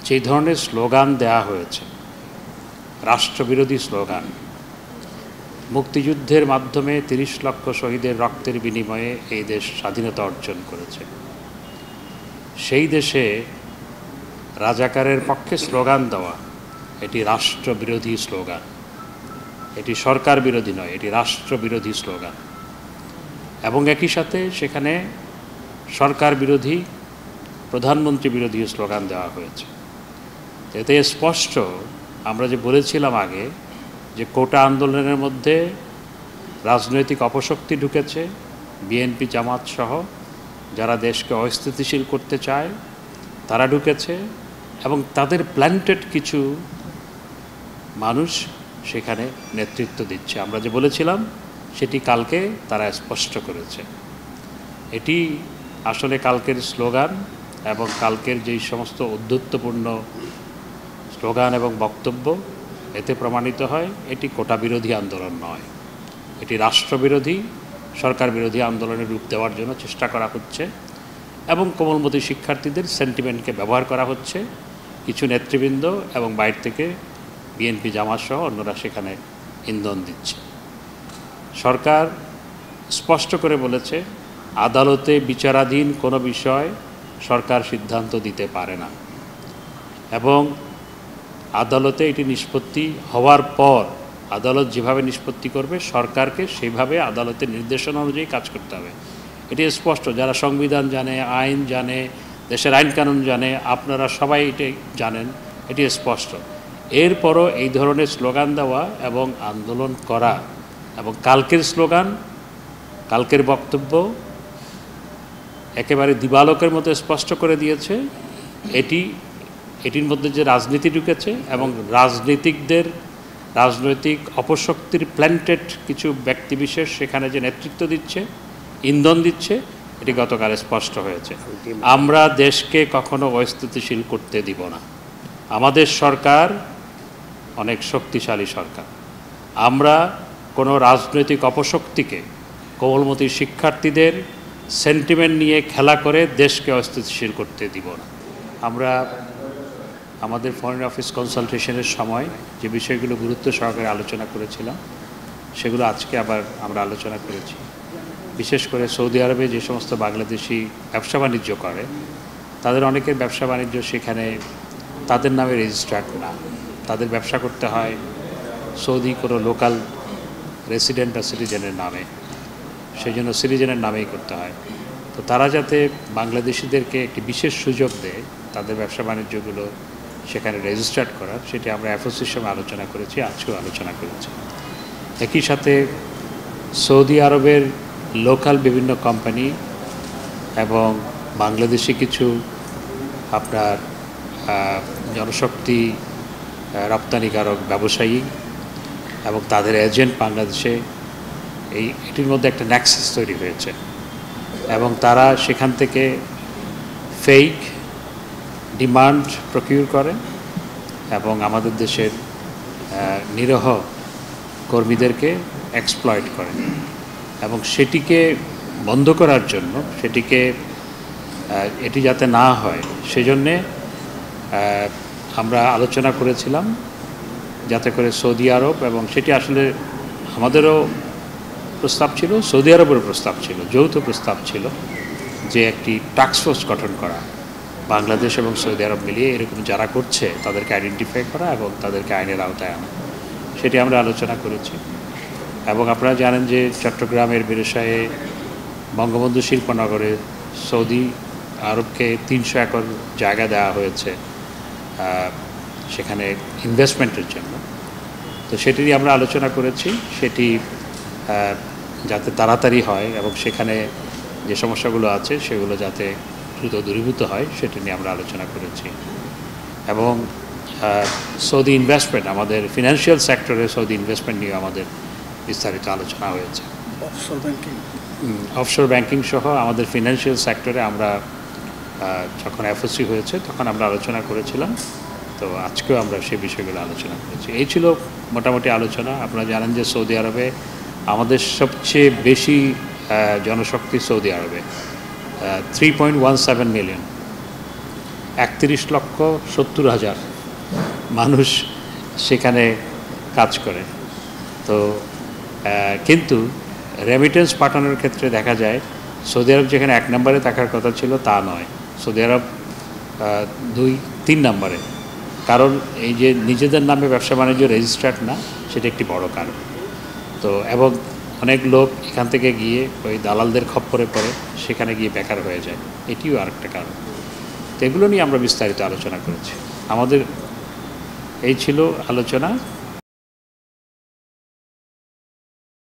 যে ধরনের স্লোগান দেয়া হয়েছে, রাষ্ট্রবিরোধী স্লোগান, মুক্তিযুদ্ধের মাধ্যমে ৩০ লক্ষ শহীদের রক্তের বিনিময়ে এই দেশ স্বাধীনতা অর্জন করেছে, সেই দেশে রাজাকারের পক্ষে স্লোগান দেওয়া এটি রাষ্ট্রবিরোধী স্লোগান। এটি সরকার বিরোধী নয়, এটি রাষ্ট্রবিরোধী স্লোগান। এবং একই সাথে সেখানে সরকার বিরোধী, প্রধানমন্ত্রী বিরোধী স্লোগান দেওয়া হয়েছে। এতে স্পষ্ট, আমরা যে বলেছিলাম আগে যে কোটা আন্দোলনের মধ্যে রাজনৈতিক অপশক্তি ঢুকেছে, বিএনপি জামাত সহ যারা দেশকে অস্থিতিশীল করতে চায় তারা ঢুকেছে, এবং তাদের প্ল্যান্টেড কিছু মানুষ সেখানে নেতৃত্ব দিচ্ছে। আমরা যে বলেছিলাম সেটি কালকে তারা স্পষ্ট করেছে। এটি আসলে কালকের স্লোগান এবং কালকের যেই সমস্ত উদ্ধত্তপূর্ণ স্লোগান এবং বক্তব্য, এতে প্রমাণিত হয় এটি কোটা বিরোধী আন্দোলন নয়, এটি রাষ্ট্রবিরোধী, সরকার বিরোধী আন্দোলনের রূপ দেওয়ার জন্য চেষ্টা করা হচ্ছে এবং কোমলমতি শিক্ষার্থীদের সেন্টিমেন্টকে ব্যবহার করা হচ্ছে। কিছু নেতৃবৃন্দ এবং বাইরে থেকে বিএনপি জামাত সহ অন্যরা সেখানে ইন্ধন দিচ্ছে। সরকার স্পষ্ট করে বলেছে, আদালতে বিচারাধীন কোনো বিষয় সরকার সিদ্ধান্ত দিতে পারে না, এবং আদালতে এটি নিষ্পত্তি হওয়ার পর আদালত যেভাবে নিষ্পত্তি করবে সরকারকে সেইভাবে আদালতের নির্দেশনা অনুযায়ী কাজ করতে হবে। এটি স্পষ্ট, যারা সংবিধান জানে, আইন জানে, দেশের আইন কানুন জানে, আপনারা সবাই এটি জানেন, এটি স্পষ্ট। এরপরও এই ধরনের স্লোগান দেওয়া এবং আন্দোলন করা, এবং কালকের স্লোগান, কালকের বক্তব্য একেবারে দিবালোকের মতো স্পষ্ট করে দিয়েছে এটির মধ্যে যে রাজনীতি ঢুকেছে এবং রাজনৈতিক অপশক্তির প্ল্যান্টেড কিছু ব্যক্তিবিশেষ সেখানে যে নেতৃত্ব দিচ্ছে, ইন্ধন দিচ্ছে, এটি গতকাল স্পষ্ট হয়েছে। আমরা দেশকে কখনো অস্থিতিশীল করতে দিব না। আমাদের সরকার অনেক শক্তিশালী সরকার। আমরা কোনো রাজনৈতিক অপশক্তিকে, কোমলমতি শিক্ষার্থীদের সেন্টিমেন্ট নিয়ে খেলা করে দেশকে অস্থিতিশীল করতে দিব না। আমরা আমাদের ফরেন অফিস কনসালটেশনের সময় যে বিষয়গুলো গুরুত্ব সহকারে আলোচনা করেছিলাম, সেগুলো আজকে আবার আমরা আলোচনা করেছি। বিশেষ করে সৌদি আরবে যে সমস্ত বাংলাদেশি ব্যবসা বাণিজ্য করে, তাদের অনেকের ব্যবসা বাণিজ্য সেখানে তাদের নামে রেজিস্টার্ড না, তাদের ব্যবসা করতে হয় সৌদি কোনো লোকাল রেসিডেন্ট বা সিটিজেনের নামে, সেই জন্য সিটিজেনের নামেই করতে হয়। তো তারা যাতে বাংলাদেশিদেরকে একটি বিশেষ সুযোগ দেয় তাদের ব্যবসা বাণিজ্যগুলো সেখানে রেজিস্টার্ড করার, সেটি আমরা এফওসির সঙ্গে আলোচনা করেছি, আজকেও আলোচনা করেছি। একই সাথে সৌদি আরবের লোকাল বিভিন্ন কোম্পানি এবং বাংলাদেশি কিছু আপনার জনশক্তি রপ্তানিকারক ব্যবসায়ী এবং তাদের এজেন্ট বাংলাদেশে এটির মধ্যে একটা নেক্সাস তৈরি হয়েছে, এবং তারা সেখান থেকে ফেক ডিমান্ড প্রকিউর করে এবং আমাদের দেশের নিরীহ কর্মীদেরকে এক্সপ্লয়েট করে, এবং সেটিকে বন্ধ করার জন্য, এটি যাতে না হয় সেজন্যে আমরা আলোচনা করেছিলাম যাতে করে সৌদি আরব, এবং সেটি আসলে আমাদেরও প্রস্তাব ছিল, সৌদি আরবেরও প্রস্তাব ছিল, যৌথ প্রস্তাব ছিল যে একটি টাস্কফোর্স গঠন করা, বাংলাদেশ এবং সৌদি আরব মিলিয়ে এরকম যারা করছে তাদেরকে আইডেন্টিফাই করা এবং তাদেরকে আইনের আওতায় আনা। সেটি আমরা আলোচনা করেছি। এবং আপনারা জানেন যে চট্টগ্রামের বিরসায়ে বঙ্গবন্ধু শিল্পনগরে সৌদি আরবকে ৩০০ একর জায়গা দেওয়া হয়েছে সেখানে ইনভেস্টমেন্টের জন্য। তো সেটি আমরা আলোচনা করেছি, সেটি যাতে তাড়াতাড়ি হয় এবং সেখানে যে সমস্যাগুলো আছে সেগুলো যাতে দ্রুত দূরীভূত হয় সেটি নিয়ে আমরা আলোচনা করেছি। এবং সৌদি ইনভেস্টমেন্ট, আমাদের ফিনান্সিয়াল সেক্টরে সৌদি ইনভেস্টমেন্ট নিয়ে আমাদের বিস্তারিত আলোচনা হয়েছে। অফশোর ব্যাংকিং সহ আমাদের ফিনান্সিয়াল সেক্টরে আমরা যখন এফওসি হয়েছে তখন আমরা আলোচনা করেছিলাম। তো আজকেও আমরা সেই বিষয়গুলো আলোচনা করেছি। এই ছিল মোটামুটি আলোচনা। আপনারা জানেন যে সৌদি আরবে আমাদের সবচেয়ে বেশি জনশক্তি সৌদি আরবে 3.17 মিলিয়ন, 31,70,000 মানুষ সেখানে কাজ করে। তো কিন্তু রেমিটেন্স পাঠানোর ক্ষেত্রে দেখা যায় সৌদি আরব যেখানে 1 নম্বরে থাকার কথা ছিল তা নয়, সৌদি আরব 2-3 নম্বরে। কারণ এই যে নিজেদের নামে ব্যবসা বাণিজ্য রেজিস্টার্ড না, সেটা একটি বড় কারণ। তো এবং অনেক লোক এখান থেকে গিয়ে ওই দালালদের খপ্পরে পড়ে সেখানে গিয়ে বেকার হয়ে যায়, এটিও আরেকটা কারণ। তো এগুলো নিয়ে আমরা বিস্তারিত আলোচনা করেছি। আমাদের এই ছিল আলোচনা।